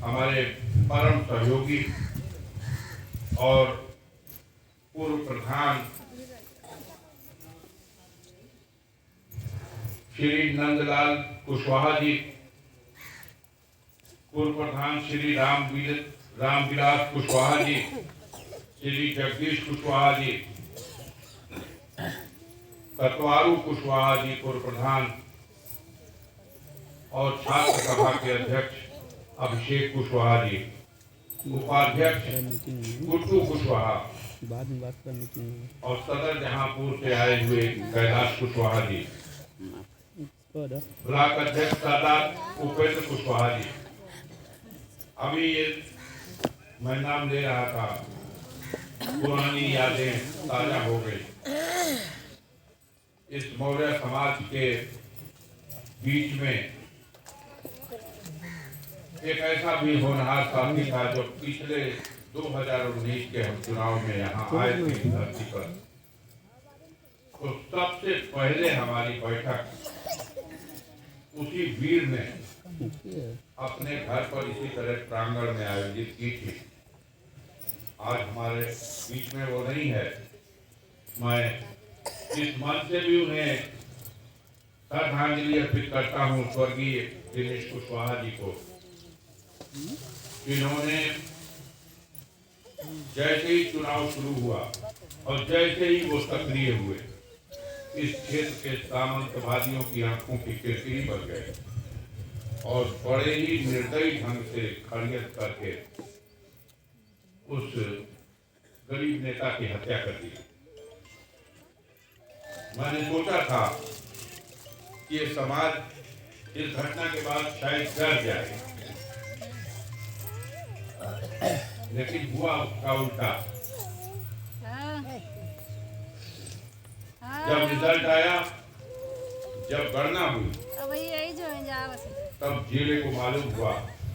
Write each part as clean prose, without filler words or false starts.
हमारे परम सहयोगी और पूर्व प्रधान श्री नंदलाल कुशवाहा जी, पूर्व प्रधान श्री रामविलास कुशवाहा जी, श्री जगदीश कुशवाहा जी, कतवारू कुशवाहा जी पूर्व प्रधान और छात्र सभा के अध्यक्ष अभिषेक कुशवाहा जी, उपाध्यक्ष गुड्डू कुशवाहा और सदर जहांपुर से आए हुए कैलाश कुशवाहा जी, ब्लॉक अध्यक्ष सादात उपेंद्र कुशवाहा जी। अभी ये मैं नाम ले रहा था, पुरानी यादें ताजा हो गई। इस मौर्य समाज के बीच में एक ऐसा भी होनहार साथी था जो पिछले 2019 के हम चुनाव में यहाँ आए थे इस धरती पर। तो सबसे पहले हमारी बैठक उसी वीर ने अपने घर पर इसी तरह प्रांगण में आयोजित की थी। आज हमारे बीच में वो नहीं है। मैं इस मंच से भी उन्हें श्रद्धांजलि अर्पित करता हूँ स्वर्गीय दिनेश कुशवाहा जी को, जिन्होंने जैसे ही चुनाव शुरू हुआ और जैसे ही वो सक्रिय हुए, इस क्षेत्र के सामंतवादियों की आंखों की किरकिरी बन गए और बड़े ही निर्दयी ढंग से खड़ियत करके उस गरीब नेता की हत्या कर दी। मैंने सोचा था कि ये समाज इस घटना के बाद शायद डर जाए, लेकिन हुआ उसका उल्टा। जब रिजल्ट आया, जब गणना हुई, तब जिले को मालूम हुआ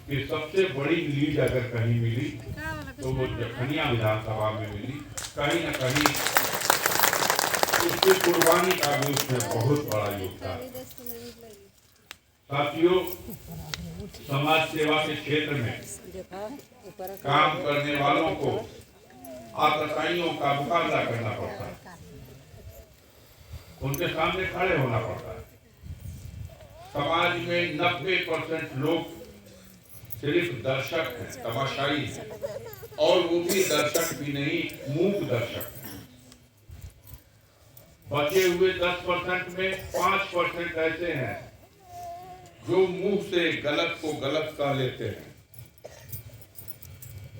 कि सबसे बड़ी लीड अगर कहीं मिली तो वो जखनिया विधानसभा में मिली। कहीं न कहीं उसकी कुर्बानी का भी उसमें बहुत बड़ा योगदान। साथियों, समाज सेवा के क्षेत्र में काम करने वालों को आतताइयों का मुकाबला करना पड़ता है, उनके सामने खड़े होना पड़ता है। समाज में 90% लोग सिर्फ दर्शक हैं, तमाशाई हैं, और वो भी दर्शक भी नहीं, मूक दर्शक हैं। बचे हुए 10% में 5% ऐसे हैं जो मुंह से गलत को गलत कह लेते हैं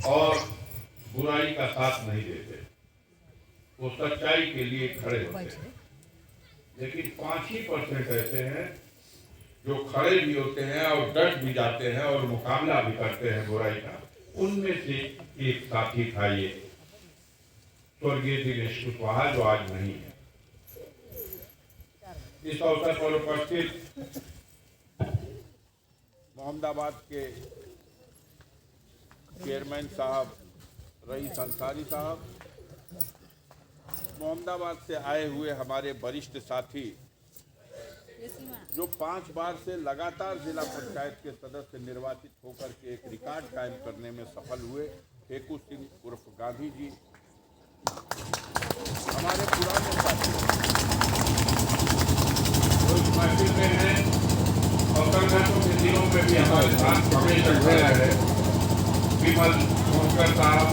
और बुराई का साथ नहीं देते, वो सच्चाई के लिए खड़े होते हैं। लेकिन 5% ऐसे हैं जो खड़े भी होते हैं और डट भी जाते हैं और मुकाबला भी करते हैं बुराई का। उनमें से एक साथी था ये स्वर्गीय दिनेश कुशवाहा, जो आज नहीं है। इस अवसर पर उपस्थित मोहम्मदाबाद के चेयरमैन साहब रईस अंसारी साहब, मोहम्मदाबाद से आए हुए हमारे वरिष्ठ साथी जो 5 बार से लगातार जिला पंचायत के सदस्य निर्वाचित होकर के एक रिकॉर्ड कायम करने में सफल हुए, फेकू सिंह उर्फ गांधी जी, हमारे पुराने साथी महफिल में हैं और संगठनों के दिनों में भी हमारे साथ हमेशा खड़े रहे। विमल मोहकर साहब,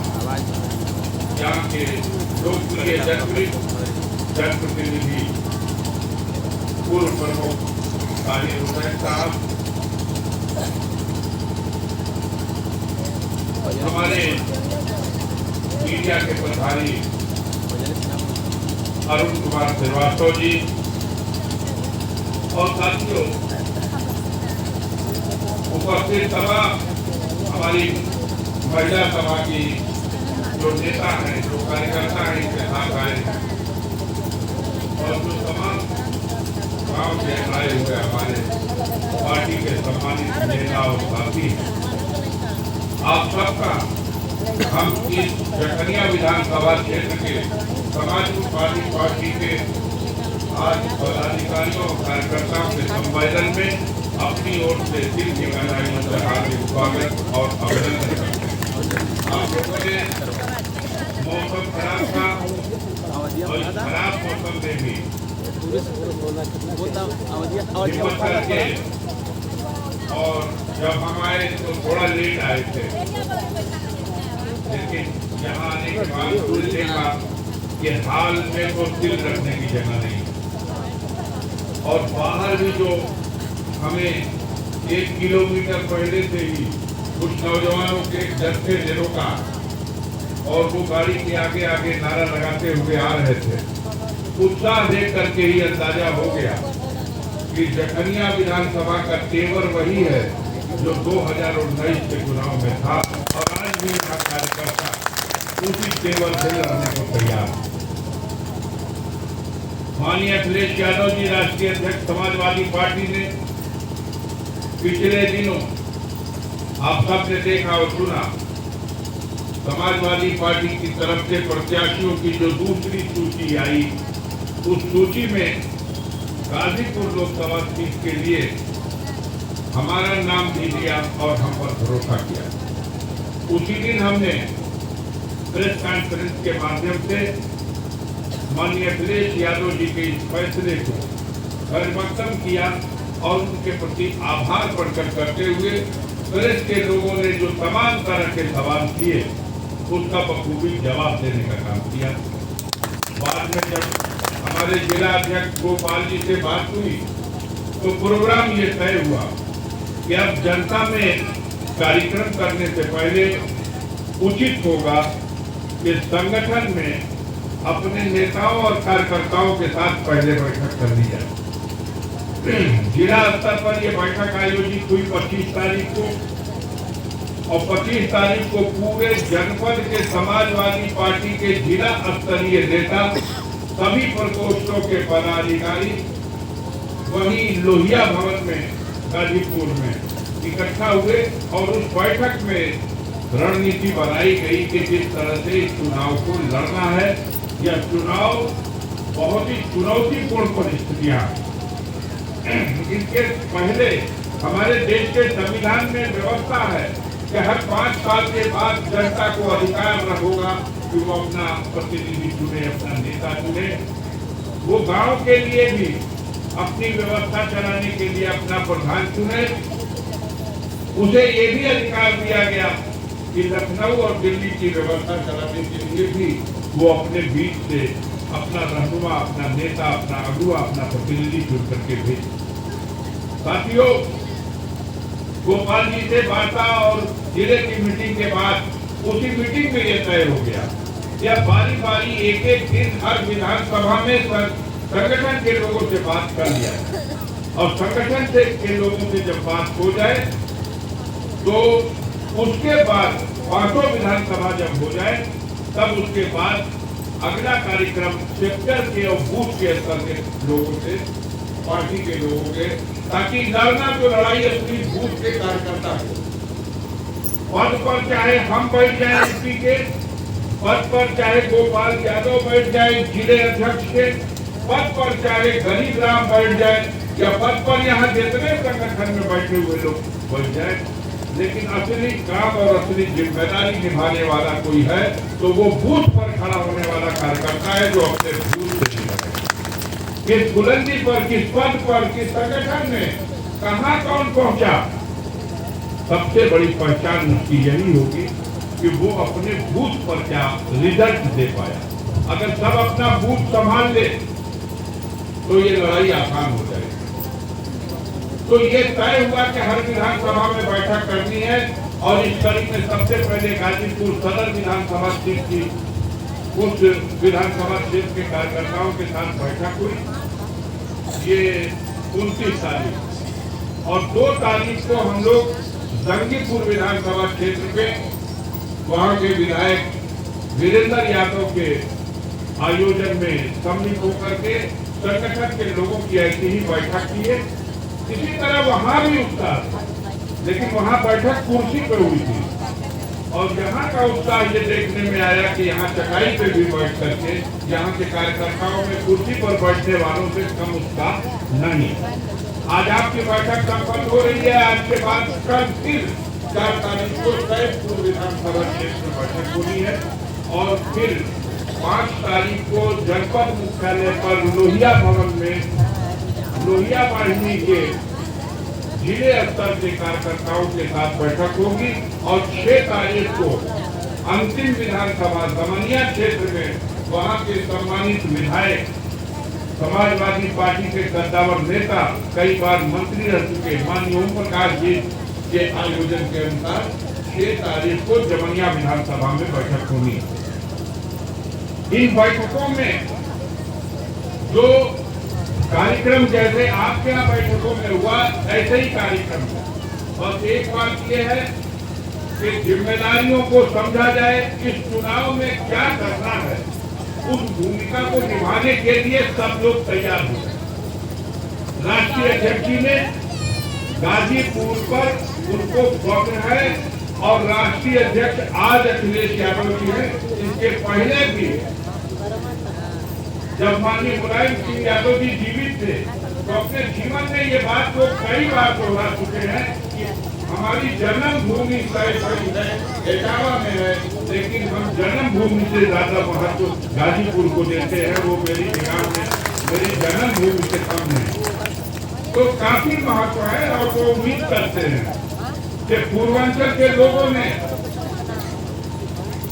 यहाँ के लोकप्रिय जनप्रतिनिधि पूर्व प्रमुख ताहिर हुसैन साहब, हमारे मीडिया के प्रभारी अरुण कुमार श्रीवास्तव जी, और साथियों उपस्थित सभा हमारी महिला सभा की जो नेता हैं, जो कार्यकर्ता हैं, इनके साथ आए हैं, और जो तमाम गांव से आए हुए हमारे पार्टी के सम्मानित नेता और साथी, आप सबका हम इस जखनिया विधानसभा क्षेत्र के समाजवादी पार्टी के आज पदाधिकारियों और कार्यकर्ताओं के सम्मेलन में अपनी ओर से दिल की गहराइयों से हार्दिक स्वागत और अभिनंदन करते हैं। आप लोगों ने मौसम खराब था और इस खराब मौसम में भी हिम्मत करके, और जब हम आए तो थोड़ा लेट आए थे, लेकिन यहाँ आने के बाद खुद देखा कि हाल में तो दिल रखने की जगह नहीं, और बाहर भी जो हमें 1 किलोमीटर पहले से ही कुछ नौजवानों के डर से रोका और वो गाड़ी के आगे आगे नारा लगाते हुए आ रहे थे, उत्साह देख करके ही अंदाजा हो गया कि जखनिया विधानसभा का तेवर वही है जो 2019 के चुनाव में था, और आज भी यहाँ कार्यकर्ता उसी तेवर से लड़ने को तैयार है। माननीय अखिलेश यादव जी, राष्ट्रीय अध्यक्ष समाजवादी पार्टी ने पिछले दिनों आप सबने देखा और सुना, समाजवादी पार्टी की तरफ से प्रत्याशियों की जो दूसरी सूची आई, उस सूची में गाजीपुर लोकसभा सीट के लिए हमारा नाम भी दिया और हम पर भरोसा किया। उसी दिन हमने प्रेस कॉन्फ्रेंस के माध्यम से माननीय अखिलेश यादव जी के इस फैसले को हरमक्तम किया और उनके प्रति आभार प्रकट करते हुए प्रेस के लोगों ने जो तमाम तरह के सवाल किए उसका बखूबी जवाब देने का काम किया। बाद में जब हमारे जिला अध्यक्ष गोपाल जी से बात हुई तो प्रोग्राम ये तय हुआ कि अब जनता में कार्यक्रम करने से पहले उचित होगा कि संगठन में अपने नेताओं और कार्यकर्ताओं के साथ पहले बैठक कर ली जाए। जिला स्तर पर यह बैठक आयोजित हुई 25 तारीख को, और 25 तारीख को पूरे जनपद के समाजवादी पार्टी के जिला स्तरीय नेता, सभी प्रकोष्ठों के पदाधिकारी वहीं लोहिया भवन में गाजीपुर में इकट्ठा हुए, और उस बैठक में रणनीति बनाई गई कि जिस तरह से इस चुनाव को लड़ना है। यह चुनाव बहुत ही चुनौतीपूर्ण परिस्थितियां, इसके पहले हमारे देश के संविधान में व्यवस्था है कि हर 5 साल के बाद जनता को अधिकार होगा कि वो अपना प्रतिनिधि चुने, अपना नेता चुने। वो गांव के लिए भी अपनी व्यवस्था चलाने के लिए अपना प्रधान चुने। उसे ये भी अधिकार दिया गया कि लखनऊ और दिल्ली की व्यवस्था चलाने के लिए भी वो अपने बीच से अपना रहनुमा, अपना नेता, अपना अगुआ, अपना प्रतिनिधि चुन करके भेजे। साथियों, गोपाल जी से वार्ता और जिले की मीटिंग के बाद उसी मीटिंग में यह तय हो गया, यह बारी बारी एक दिन हर विधानसभा में संगठन के लोगों से बात कर लिया, और संगठन से के लोगों से जब बात हो जाए तो उसके बाद 5 विधानसभा जब हो जाए तब उसके बाद अगला कार्यक्रम सेक्टर के और बूथ के स्तर के लोगों से, पार्टी के लोगों के, ताकि लड़ना तो लड़ाई अपनी बूथ के कार्यकर्ता को। पद पर चाहे हम बैठ जाए एमपी के पद पर, चाहे गोपाल यादव बैठ जाए जिले अध्यक्ष के पद पर, चाहे गरीब राम बैठ जाए, या पद पर यहाँ जितने संगठन में बैठे हुए लोग बैठ जाए, लेकिन असली काम और असली जिम्मेदारी निभाने वाला कोई है तो वो बूथ पर खड़ा होने वाला कार्यकर्ता है, जो अपने बूथ से किस बुलंदी पर, किस पद पर, किस संगठन में कहाँ कौन पहुंचा, सबसे बड़ी पहचान उसकी यही होगी कि वो अपने बूथ पर क्या रिजल्ट दे पाया। अगर सब अपना बूथ संभाल ले तो ये लड़ाई आसान हो जाएगी। तो ये तय हुआ कि हर विधानसभा में बैठक करनी है, और इस कड़ी में सबसे पहले गाजीपुर सदर विधानसभा सीट की उस विधानसभा क्षेत्र के कार्यकर्ताओं के साथ बैठक हुई। ये 29 तारीख, और 2 तारीख को हम लोग जंगीपुर विधानसभा क्षेत्र पे वहां के विधायक वीरेंद्र यादव के आयोजन में सम्मिलित होकर के संगठन के लोगों की ऐसी ही बैठक की है। इसी तरह वहां भी उत्साह, लेकिन वहां बैठक कुर्सी पर हुई थी, और यहाँ का उत्साह ये देखने में आया कि यहाँ चटाई पे भी बैठ करके यहाँ के कार्यकर्ताओं में कुर्सी पर बैठने वालों से कम उत्साह नहीं। आज आपकी बैठक संपन्न हो रही है। आज के बाद कल फिर 4 तारीख को सैदपुर विधानसभा क्षेत्र में बैठक होनी है और फिर 5 तारीख को जनपद मुख्यालय पर लोहिया भवन में लोहिया वाहिनी के जिले स्तर के कार्यकर्ताओं के साथ बैठक होगी और 6 तारीख को अंतिम विधानसभा दमनिया क्षेत्र में वहां के सम्मानित विधायक, समाजवादी पार्टी के कद्दावर नेता, कई बार मंत्री रह चुके माननीय ओम प्रकाश जी के आयोजन के अनुसार 6 तारीख को जमनिया विधानसभा में बैठक होनी है। इन बैठकों में जो कार्यक्रम जैसे आपके यहाँ बैठकों में हुआ ऐसे ही कार्यक्रम है। बस एक बात यह है कि जिम्मेदारियों को समझा जाए, इस चुनाव में क्या करना है, उस भूमिका को निभाने के लिए सब लोग तैयार हो गए। राष्ट्रीय अध्यक्ष जी ने गाजीपुर पर उनको वक्त है और राष्ट्रीय अध्यक्ष आज अखिलेश यादव जी हैं। इसके पहले भी जब माननीय मुलायम सिंह यादव जी जीवित थे तो अपने जीवन में ये बात को कई बार दोहरा चुके हैं कि हमारी जन्मभूमि इटावा में है, लेकिन हम जन्मभूमि से ज्यादा महत्व गाजीपुर को देते हैं। वो मेरी निगाह में मेरी जन्मभूमि से कम है, तो काफी महत्व है। और वो उम्मीद करते हैं कि पूर्वांचल के लोगों ने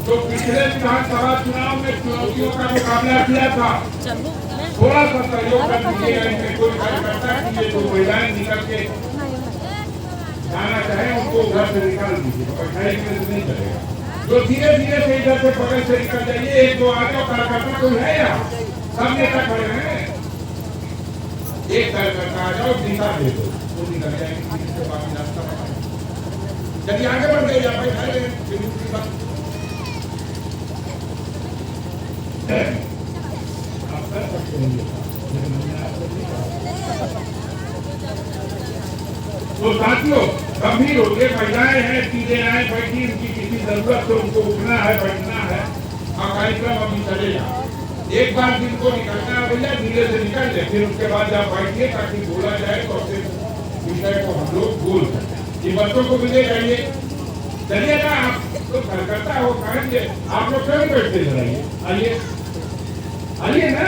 तो पिछले विधानसभा चुनाव में चुनौतियों का मुकाबला किया था, थोड़ा सा सहयोग कर दीजिएगा। इनमें कोई कार्यकर्ता कीजिए जो महिलाएं निकल के जाना चाहे उनको घर से निकाल दीजिए, पढ़ाई में नहीं चलेगा। जो धीरे धीरे से इधर से बगल से निकल जाइए, एक दो आगे कार्यकर्ता कोई है या सब नेता खड़े हैं, एक कार्यकर्ता आ जाओ दिशा दे दो, वो निकल जाएंगे, बाकी रास्ता बताएंगे। चलिए आगे बढ़ गए, आप बैठाए दूसरी बात आप कर सकते हैं। तो साथियों गंभीर हो गए, महिलाएं हैं, चीजें आए बैठी, उनकी किसी जरूरत से उनको उठना है, बैठना है और कार्यक्रम अभी चलेगा। एक बार जिनको निकलना है भैया धीरे से निकल जाए, फिर उसके बाद आप बैठिए ताकि बोला जाए तो फिर विषय को हम लोग बोल सकते। ये बच्चों को भी ले जाइए, चलिएगा। आप तो कार्यकर्ता हो, कहेंगे आप लोग क्यों बैठते जाइए, आइए आइए ना।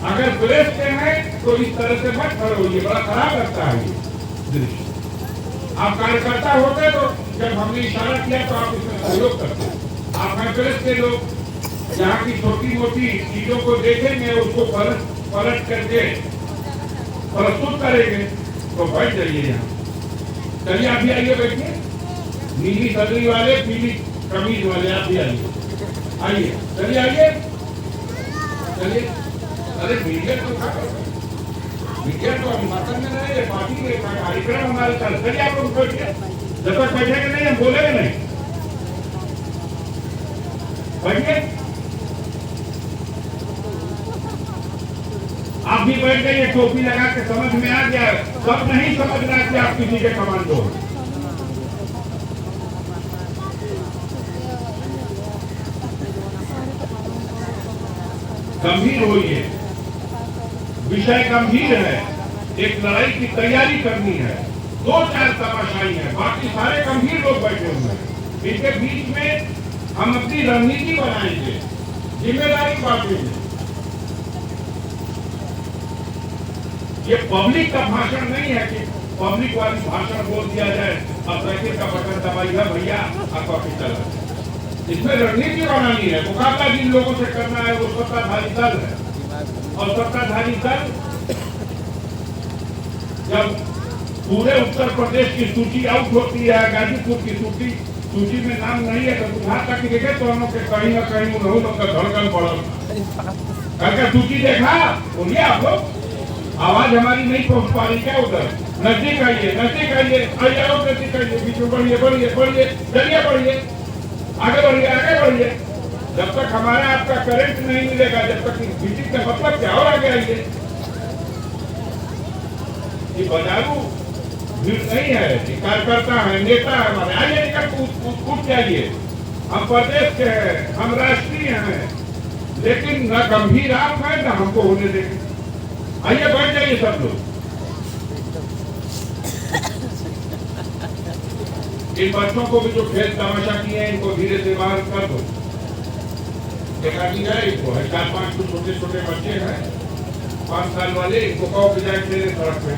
अगर प्रेस के हैं तो इस तरह से मत खड़े होइए, बड़ा खराब लगता है ये दृश्य। आप कार्यकर्ता होते तो जब हमने इशारा किया तो आप इसमें सहयोग करते। आप कांग्रेस के लोग यहाँ की छोटी मोटी चीजों को देखेंगे, उसको पलट करके प्रस्तुत करेंगे तो बैठ जाइए यहाँ। चलिए आप भी आइए, बैठिए। नीली सदरी वाले, पीली कमीज वाले आप भी आइए, आइए चलिए आइए चलिए। अरे मीडिया तो अभी शासन में नहीं है, पार्टी के कार्यक्रम हमारे साथ। चलिए आप लोग बैठिए, जब तक बैठेंगे नहीं हम बोलेंगे नहीं, बैठिए। आप भी बैठ गए, टोपी लगा के समझ में आ गया। सब नहीं समझना कि आप किसी के कमांडो हो। गंभीर होइए, विषय गंभीर है, एक लड़ाई की तैयारी करनी है। 2-4 तमाशाई है, बाकी सारे गंभीर लोग बैठे हुए हैं। इनके बीच में हम अपनी रणनीति बनाएंगे, जिम्मेदारी बांटेंगे। ये पब्लिक का भाषण नहीं है कि पब्लिक वाली भाषण बोल दिया जाए और साइकिल का बटन दबाइएगा भैया और कॉपी चला। इसमें रणनीति बनानी है। मुकाबला जिन लोगों से करना है वो सत्ताधारी दल है, और सत्ताधारी दल जब पूरे उत्तर प्रदेश की सूची आउट होती है, गाजीपुर की सूची में नाम नहीं है, तो बुझा तक देखे तो हम लोग कहीं न कहीं उन्होंने का धड़कन पड़ा। सूची देखा, बोलिए आप लोग, आवाज हमारी नहीं पहुंच पा रही क्या उधर? नजदीक आइए, नजदीक आइए, नजदीक आइए, बीच में बढ़िए बढ़िए बढ़िए, चलिए बढ़िए, आगे बढ़िए आगे बढ़िए। जब तक हमारा आपका करंट नहीं मिलेगा, जब तक मीटिंग का मतलब क्या, और आगे आइए। ये बाजारू भीड़ नहीं है, ये कार्यकर्ता है, नेता है हमारे। आइए निकल कूद जाइए। हम प्रदेश के हैं, हम राष्ट्रीय हैं, लेकिन न गंभीर आप है न हमको होने देंगे। आइए बैठ जाइए सब लोग। इन बच्चों को भी जो खेल तमाशा किए हैं इनको धीरे से बाहर कर दो। देखा कि जाए इनको है 4-5 कुछ छोटे छोटे बच्चे हैं 5 साल वाले, इनको कहो कि जाए खेले सड़क पे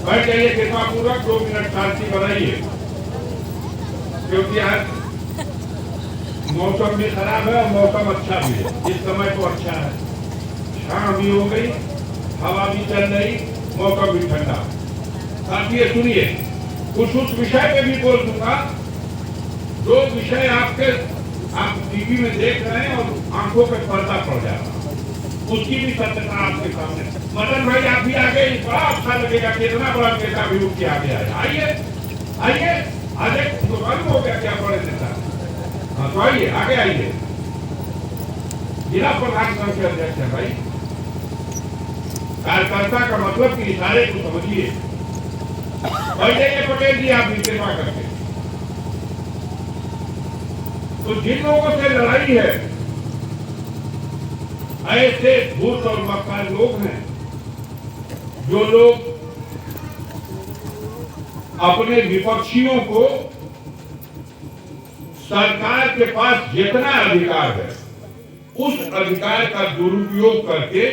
बैठ जाइए, कृपा पूर्वक 2 मिनट शांति बनाइए, क्योंकि आज मौसम भी खराब है और मौसम अच्छा भी है। इस समय तो अच्छा है, शाम भी हो गई, हवा भी चल रही, मौसम भी ठंडा। साथ ही सुनिए, कुछ उस विषय पे भी बोल दूंगा जो विषय आप टीवी में देख रहे हैं और आंखों पे पर्दा पड़ जा रहा है, उसकी भी सत्यता आपके सामने। मदन भाई आप भी आगे, बड़ा अच्छा लगेगा कि इतना बड़ा नेता भी उठ के आगे आए। आइए आइए, आज तो मालूम हो गया क्या बड़े नेता। हाँ तो आइए, आगे आइए। जिला प्रधान संघ के अध्यक्ष है भाई। कार्यकर्ता का मतलब कि इशारे को समझिए। बैठ जाइए पटेल जी, आप भी कृपा करके। तो जिन लोगों से लड़ाई है, ऐसे भूत और मक्कार लोग हैं जो लोग अपने विपक्षियों को सरकार के पास जितना अधिकार है उस अधिकार का दुरुपयोग करके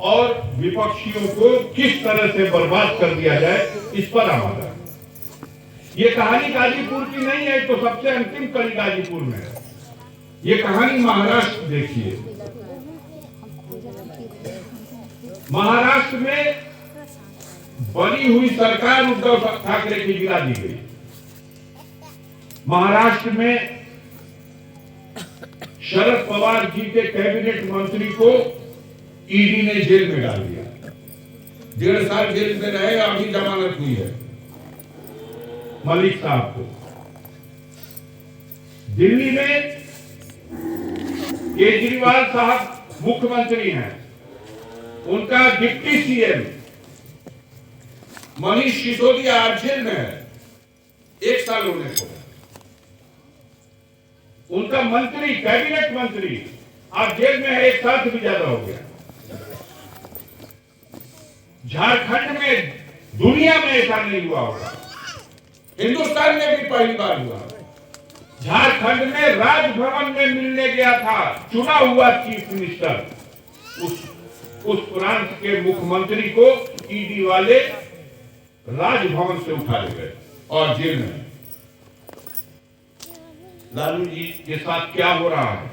और विपक्षियों को किस तरह से बर्बाद कर दिया जाए, इस पर आमादा। ये कहानी गाजीपुर की नहीं है, तो सबसे अंतिम कड़ी गाजीपुर में है। ये कहानी महाराष्ट्र देखिए। महाराष्ट्र में बनी हुई सरकार उद्धव ठाकरे की गिरा दी गई। महाराष्ट्र में शरद पवार जी के कैबिनेट मंत्री को ईडी ने जेल में डाल दिया। 1.5 साल जेल में रहे, अभी जमानत हुई है मलिक साहब को। दिल्ली में केजरीवाल साहब मुख्यमंत्री हैं, उनका डिप्टी सीएम मनीष सिसोदिया आज जेल में है, 1 साल होने को। उनका मंत्री, कैबिनेट मंत्री आज जेल में है, 1 साल से भी ज्यादा हो गया। झारखंड में दुनिया में ऐसा नहीं हुआ होगा, हिंदुस्तान में भी पहली बार हुआ। झारखंड में राजभवन में मिलने गया था चुना हुआ चीफ मिनिस्टर, उस प्रांत के मुख्यमंत्री को ईडी वाले राजभवन से उठा ले गए और जेल में। लालू जी के साथ क्या हो रहा है?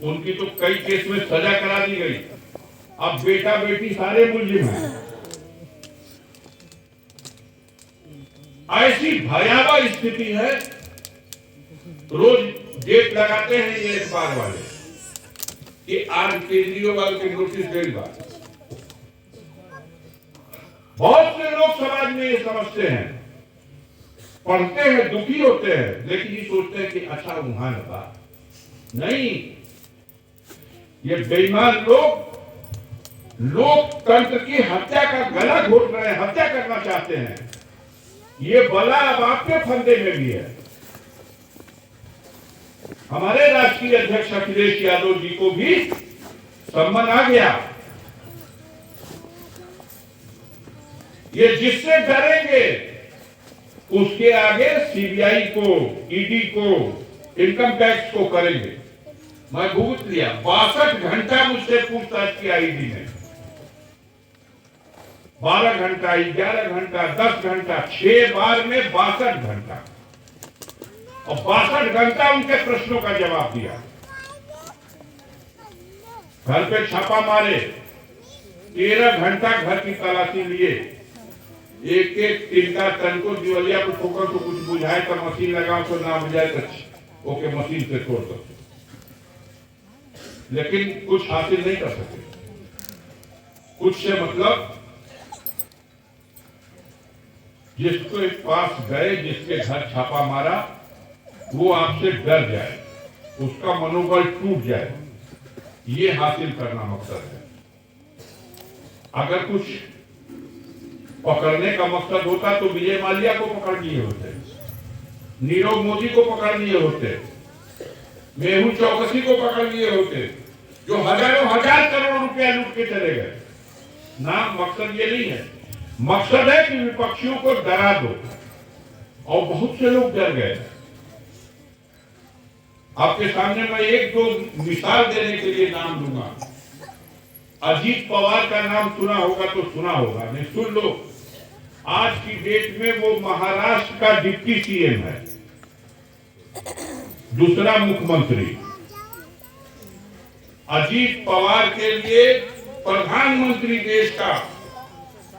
उनकी तो कई केस में सजा करा दी गई, अब बेटा बेटी सारे मुलजिम हैं। ऐसी भयावह स्थिति है, रोज डेट लगाते हैं ये अखबार वाले कि आज केजरीवाल के नोटिस देने बाद। बहुत से लोग समाज में ये समझते हैं, पढ़ते हैं, दुखी होते हैं, लेकिन ये सोचते हैं कि अच्छा वहां लगा नहीं। ये बेईमान लोग लोकतंत्र की हत्या का गला घोट रहे हैं, हत्या करना चाहते हैं। ये बला अब आपके फंदे में भी है। हमारे राष्ट्रीय अध्यक्ष अखिलेश यादव जी को भी सम्मन आ गया। ये जिससे डरेंगे उसके आगे सीबीआई को, ईडी को, इनकम टैक्स को करेंगे। मैं भुगत लिया, 62 घंटा मुझसे पूछताछ किया ईडी ने। 12 घंटा, 11 घंटा, 10 घंटा, 6 बार में 62 घंटा, और 62 घंटा उनके प्रश्नों का जवाब दिया। घर पे छापा मारे, 13 घंटा घर की तलाशी लिए, एक एक तिनका तन को दिवलिया को ठोकर तो कुछ बुझाए तो मशीन लगाओ, तो ना बुझाए तो ओके मशीन से छोड़ दो, लेकिन कुछ हासिल नहीं कर सके। कुछ से मतलब जिसके पास गए, जिसके घर छापा मारा, वो आपसे डर जाए, उसका मनोबल टूट जाए, ये हासिल करना मकसद है। अगर कुछ पकड़ने का मकसद होता तो विजय माल्या को पकड़ लिए होते, नीरव मोदी को पकड़ लिए होते, मेहुल चौकसी को पकड़ लिए होते, जो हजारों हजार करोड़ रुपया लूट के चले गए। ना, मकसद ये नहीं है। मकसद है कि विपक्षियों को डरा दो, और बहुत से लोग डर गए। आपके सामने मैं एक दो मिसाल देने के लिए नाम लूंगा। अजीत पवार का नाम सुना होगा तो सुना होगा, नहीं सुन लो। आज की डेट में वो महाराष्ट्र का डिप्टी सीएम है, दूसरा मुख्यमंत्री। अजीत पवार के लिए प्रधानमंत्री देश का,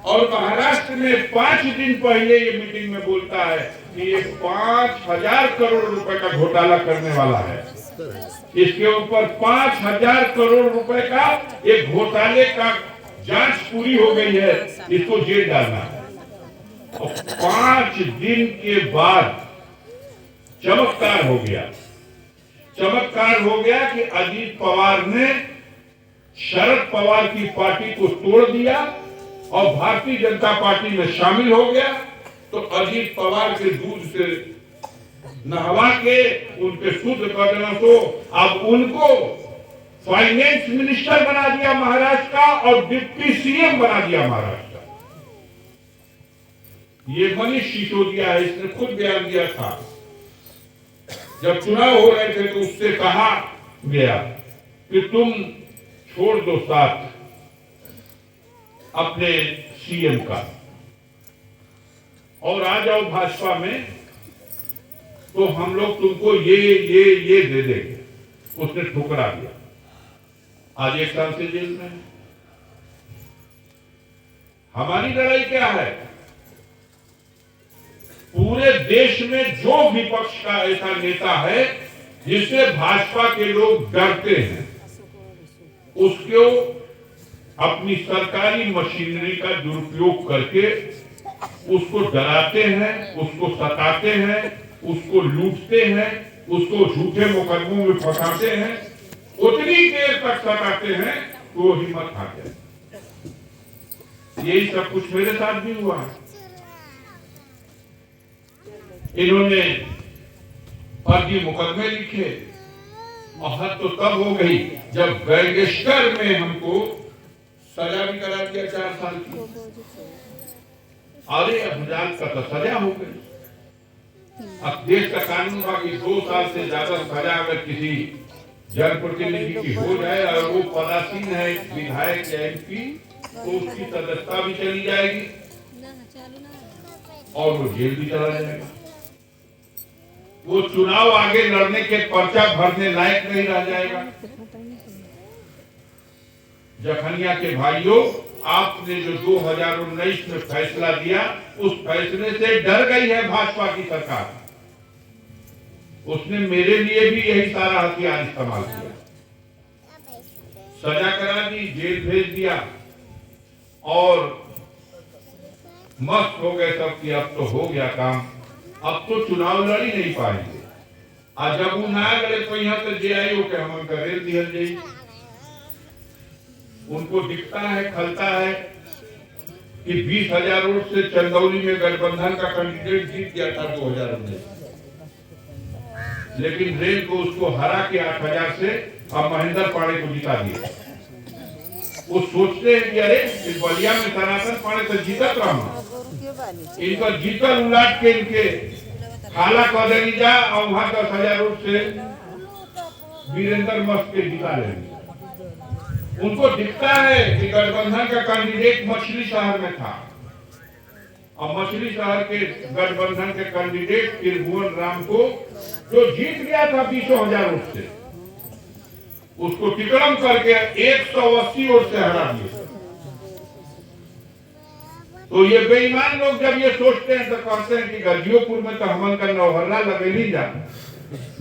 और महाराष्ट्र में 5 दिन पहले ये मीटिंग में बोलता है कि ये 5,000 करोड़ रुपए का घोटाला करने वाला है। इसके ऊपर 5,000 करोड़ रुपए का एक घोटाले का जांच पूरी हो गई है, इसको जेल डालना है। और 5 दिन के बाद चमत्कार हो गया। चमत्कार हो गया कि अजीत पवार ने शरद पवार की पार्टी को तोड़ दिया और भारतीय जनता पार्टी में शामिल हो गया। तो अजीत पवार के दूध से नहवा के उनके शुद्ध कर देना, तो अब उनको फाइनेंस मिनिस्टर बना दिया महाराष्ट्र का और डिप्टी सीएम बना दिया महाराष्ट्र का। ये मनीष सिसोदिया है, इसने खुद बयान दिया था जब चुनाव हो रहे थे, तो उससे कहा गया कि तुम छोड़ दो साथ अपने सीएम का और आ जाओ भाजपा में, तो हम लोग तुमको ये दे देंगे। उसने ठुकरा दिया, आज 1 साल से जेल में है। हमारी लड़ाई क्या है? पूरे देश में जो विपक्ष का ऐसा नेता है जिससे भाजपा के लोग डरते हैं, उसको अपनी सरकारी मशीनरी का दुरुपयोग करके उसको डराते हैं, उसको सताते हैं, उसको लूटते हैं, उसको झूठे मुकदमों में फंसाते हैं। उतनी देर तक सताते हैं तो वो हिम्मत हारते हैं। यही सब कुछ मेरे साथ भी हुआ है। इन्होंने फर्जी मुकदमे लिखे और हद तो तब हो गई जब गैंगस्टर में हमको सजा भी करा दिया 4 साल की। अरे अभिजात का तो सजा हो गई। अब देश का कानून बाकी 2 साल से ज्यादा सजा अगर किसी जनप्रतिनिधि की हो जाए और वो पदासीन है विधायक या एमपी, तो उसकी सदस्यता भी चली जाएगी और वो जेल भी चला जाएगा। वो चुनाव आगे लड़ने के पर्चा भरने लायक नहीं रह जाएगा। जखनिया के भाइयों, आपने जो 2019 में फैसला दिया, उस फैसले से डर गई है भाजपा की सरकार। उसने मेरे लिए भी यही सारा हथियार इस्तेमाल किया, सजा करा दी, जेल भेज दिया और मस्त हो गए सब कि अब तो हो गया काम, अब तो चुनाव लड़ ही नहीं पाएंगे। आज जब वो ना गए तो यहाँ तो जे आई के हम रेल दिया जाए। उनको दिखता है, खलता है कि 20,000 वोट से चंदौली में गठबंधन का कैंडिडेट जीत गया था 2019, लेकिन रेल को उसको हरा के 8,000 से अब महेंद्र पाड़े को जिता दिया। वो सोचते हैं कि अरे इस बलिया में सनातन पाड़े तो जीतत रहा, इनका जीतल उलाट के इनके खाला कर देनी जा और वहां 10,000 वोट से वीरेंद्र मस्त के जिता लेंगे। उनको दिखता है कि गठबंधन का कैंडिडेट मछली शहर में था और मछली शहर के गठबंधन के कैंडिडेट त्रिभुवन राम को जो जीत गया था 20,000 वोट से, उसको टिकड़म करके 180 वोट से हरा दिया। तो ये बेईमान लोग जब ये सोचते हैं तो कहते हैं कि गाजीपुर में तो हमन का नौहर्रा लगे नहीं जा,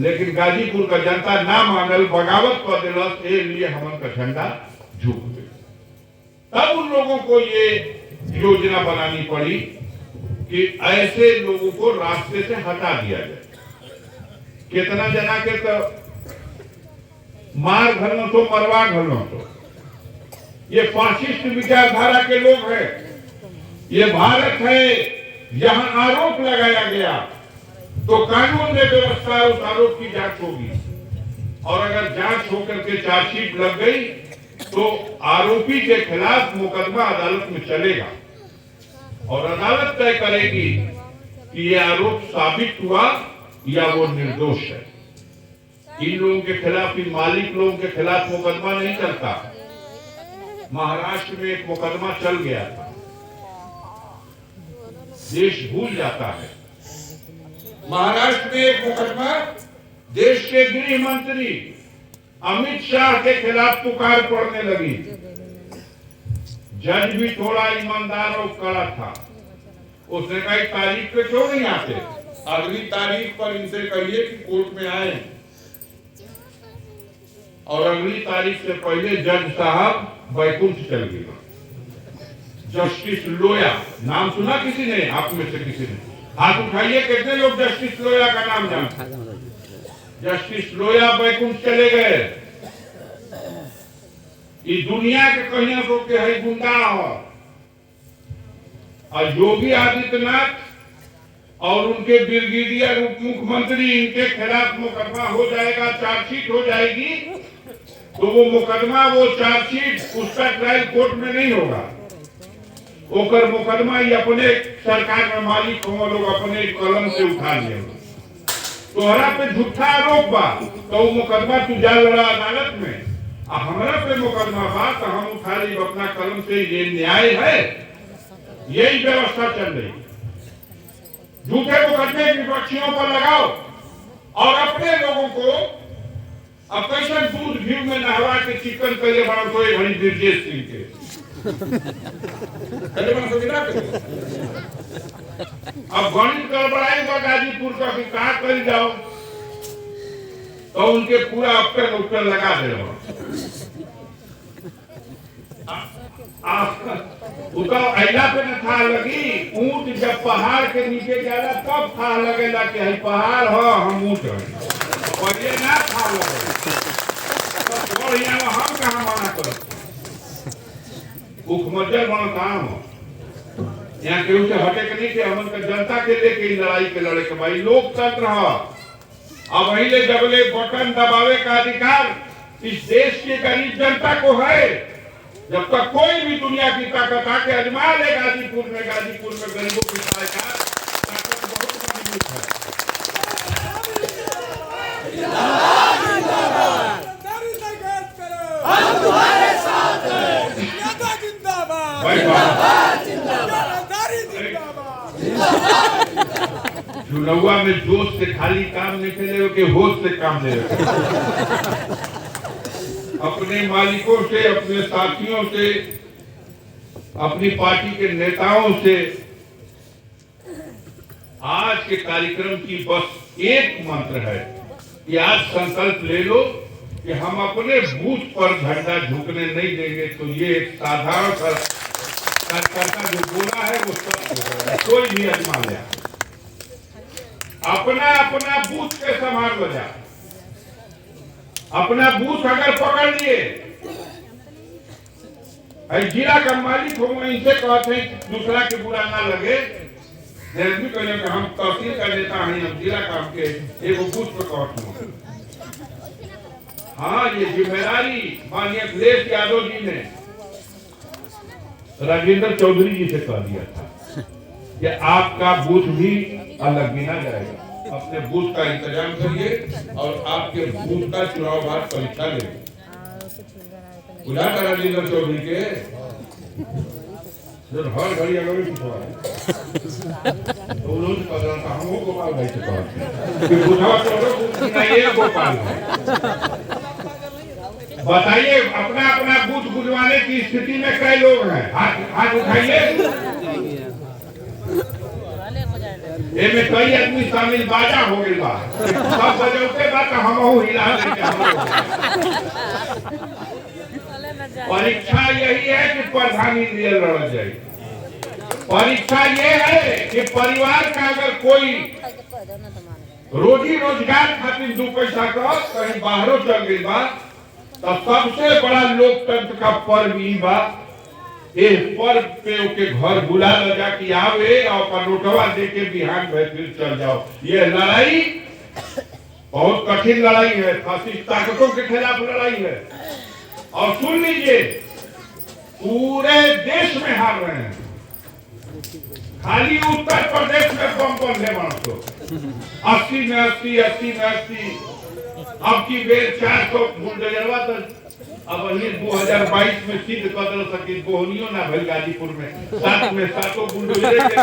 लेकिन गाजीपुर का जनता ना मानल, बगावत कर दिलस, ये लिए हमन का झंडा झुक गया। तब उन लोगों को ये योजना बनानी पड़ी कि ऐसे लोगों को रास्ते से हटा दिया जाए। कितना जना के तो मार घरनो तो मरवा घरनो तो, ये फासिस्ट विचारधारा के लोग हैं। ये भारत है, यहाँ आरोप लगाया गया तो कानून में व्यवस्था उस आरोप की जांच होगी, और अगर जांच होकर के चार्जशीट लग गई तो आरोपी के खिलाफ मुकदमा अदालत में चलेगा। और अदालत तय करेगी कि ये आरोप साबित हुआ या वो निर्दोष है। इन लोगों के खिलाफ, इन मालिक लोगों के खिलाफ मुकदमा नहीं चलता। महाराष्ट्र में एक मुकदमा चल गया था, देश भूल जाता है। महाराष्ट्र में एक मुकदमा देश के गृह मंत्री अमित शाह के खिलाफ पुकार पड़ने लगी। जज भी थोड़ा ईमानदार और कड़ा था। उसने कहा तारीख पे क्यों नहीं आते, अगली तारीख पर इनसे कहिए कि कोर्ट में आए। और अगली तारीख से पहले जज साहब बैकुंठ चल गए। जस्टिस लोया, नाम सुना किसी ने? आप में से किसी ने हाथ उठाइए, कितने लोग जस्टिस लोया का नाम जानते? जस्टिस लोया बैकुंठ चले गए। इस दुनिया के कहीं को के है गुंडा हो। और योगी आदित्यनाथ और उनके ब्रिगेडियर उप मुख्यमंत्री, इनके खिलाफ मुकदमा हो जाएगा, चार्जशीट हो जाएगी, तो वो मुकदमा, वो चार्जशीट उसका ट्रायल कोर्ट में नहीं होगा। ओकर मुकदमा ये अपने सरकार में मालिक हो लोग अपने कलम से उठा लिए। तोहरा पे झूठा आरोप बा तो वो मुकदमा तू जा लड़ा अदालत में, और हमरा पे मुकदमा बा तो हम उठा ली अपना कलम से। ये न्याय है? यही व्यवस्था चल रही। झूठे मुकदमे विपक्षियों पर लगाओ और अपने लोगों को अब कैसे दूध घी में नहवा के चिकन करिए बना तो ये भरी ब्रजेश सिंह के अब गणित गड़बड़ाई गाजीपुर का भी कहा कर जाओ तो उनके पूरा अक्टर उत्तर लगा दे। अला पे न था लगी ऊंट, जब पहाड़ के नीचे जाला तब था लगेला कि पहाड़ हो हम ऊंट और ये ना था लगे तो यहाँ हम कहाँ माना करो। मुखमजल बना काम हो यहाँ केहू से हटे के नहीं के हमन के जनता के लेके लड़ाई के लड़े के भाई लोकतंत्र हो। अब वही ले जबले बटन दबावे का अधिकार इस देश की गरीब जनता को है, जब तक कोई भी दुनिया की ताकत आके अजमा ले गाजीपुर में गरीबों की सरकार ताकत बहुत मजबूत है। हम तुम्हारे साथ हैं। चुनावा में जोश से खाली काम नहीं चले के होश से काम ले। अपने मालिकों से, अपने साथियों से, अपनी पार्टी के नेताओं से आज के कार्यक्रम की बस एक मंत्र है कि आज संकल्प ले लो कि हम अपने बूथ पर झंडा झुकने नहीं देंगे। तो ये एक साधारण कार्यकर्ता जो बोला है वो सब कोई भी अजमा लिया। अपना अपना बूथ के संभाल बजा, अपना बूथ अगर पकड़ लिए, जिला का मालिक हो इनसे कहते हैं दूसरा के बुरा ना लगे। भी कहें कि हम तहसील का नेता हैं, हम जिला का हमके एक बूथ पे कहते। हाँ, ये जिम्मेदारी माननीय अखिलेश यादव जी ने राजेंद्र चौधरी जी से कह दिया था कि आपका बूथ भी अलग गिना जाएगा। अपने बूथ का इंतजाम करिए और आपके बूथ का चुनाव बाद परीक्षा लेंगे। बुला कर राजेंद्र चौधरी के हर घड़ी अगर तो उन्होंने कहा हम गोपाल भाई से कहते गोपाल भाई बताइए अपना अपना बूथ बुलवाने की स्थिति में कई लोग हैं? हाथ उठाइए। इनमें कई आदमी शामिल बाजा हो गई बा, सब बजौते बा तो हम हिला परीक्षा यही है कि प्रधानी लड़ जाए। परीक्षा ये है कि परिवार का अगर कोई रोजी रोजगार खातिर दो पैसा का कहीं बाहरों चल गई बा तो सबसे बड़ा लोकतंत्र का पर्व ई बा। इस पर्व पे ओके घर बुला ल जा कि आवे और नोटवा दे के बिहान में फिर चल जाओ। ये लड़ाई बहुत कठिन लड़ाई है, फासिस्ट ताकतों के खिलाफ लड़ाई है। और सुन लीजिए, पूरे देश में हार रहे हैं, खाली उत्तर प्रदेश में बम बनने वालों 80 में 80 80 में 80 अब की बेर 400 बुलडोजरवा तो अब 2022 में सिद्ध कर सकी बोहनियो ना भइल गाजीपुर में 7 में 7 बुलडोजर के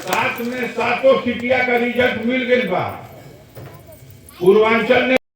7 में 7 सिटिया का रिजल्ट मिल गई बा। पूर्वांचल ने